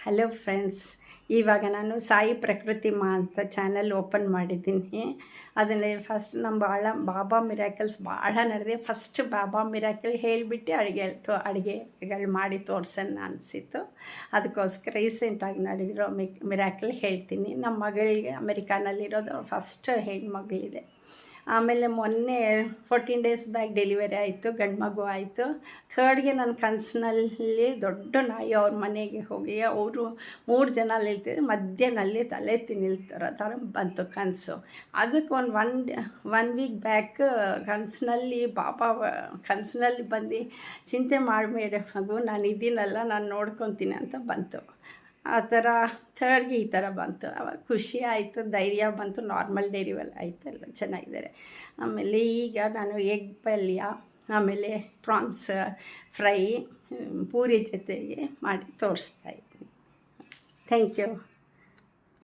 Hello friends, ಇವಾಗ ನಾನು ಸಾಯಿ ಪ್ರಕೃತಿ ಮಾ ಅಂತ ಚಾನಲ್ ಓಪನ್ ಮಾಡಿದ್ದೀನಿ. ಅದರಲ್ಲಿ ಫಸ್ಟ್ ನಮ್ಮ ಬಾಬಾ ಮಿರಾಕಲ್ಸ್ ಭಾಳ ನಡೆದಿದೆ. ಫಸ್ಟ್ ಬಾಬಾ ಮಿರಾಕಲ್ ಹೇಳಿಬಿಟ್ಟು ಅಡುಗೆಗಳು ಮಾಡಿ ತೋರ್ಸೋಣ ಅನಿಸಿತ್ತು. ಅದಕ್ಕೋಸ್ಕರ ರೀಸೆಂಟಾಗಿ ನಡೆದಿರೋ ಮಿರಾಕಲ್ ಹೇಳ್ತೀನಿ. ನಮ್ಮ ಮಗಳಿಗೆ ಅಮೆರಿಕಾನಲ್ಲಿರೋದು ಫಸ್ಟ್ ಹೆಣ್ಮಗಳಿದೆ. ಆಮೇಲೆ ಮೊನ್ನೆ 14 ಡೇಸ್ ಬ್ಯಾಕ್ ಡೆಲಿವರಿ ಆಯಿತು, ಗಂಡು ಮಗು ಆಯಿತು. ಥರ್ಡ್ಗೆ ನನ್ನ ಕನಸಿನಲ್ಲಿ ದೊಡ್ಡ ನಾಯಿ ಅವ್ರ ಮನೆಗೆ ಹೋಗಿ ಅವರು 3 ಜನ ನಿಲ್ತಿದ್ರು, ಮಧ್ಯದಲ್ಲಿ ತಲೆ ನಿಲ್ತಿರೋ ಥರ ಬಂತು ಕನಸು. ಅದಕ್ಕೆ ಒನ್ ವೀಕ್ ಬ್ಯಾಕ್ ಕನಸಿನಲ್ಲಿ ಬಾಬಾ ಕನಸಿನಲ್ಲಿ ಬಂದು ಚಿಂತೆ ಮಾಡಬೇಡ ಮಗು, ನಾನು ಇದ್ದೀನಲ್ಲ, ನಾನು ನೋಡ್ಕೊತೀನಿ ಅಂತ ಬಂತು. ಆ ಥರ ಥರ್ಡ್ಗೆ ಈ ಥರ ಬಂತು. ಆವಾಗ ಖುಷಿ ಆಯಿತು, ಧೈರ್ಯ ಬಂತು, ನಾರ್ಮಲ್ ಡೆಲಿವರಿ ಆಯಿತು, ಎಲ್ಲ ಚೆನ್ನಾಗಿದ್ದಾರೆ. ಆಮೇಲೆ ಈಗ ನಾನು ಎಗ್ ಪಲ್ಯ, ಆಮೇಲೆ ಪ್ರಾನ್ಸ್ ಫ್ರೈ, ಪೂರಿ ಜೊತೆಗೆ ಮಾಡಿ ತೋರಿಸ್ತಾಯಿದ್ದೀನಿ. Thank you.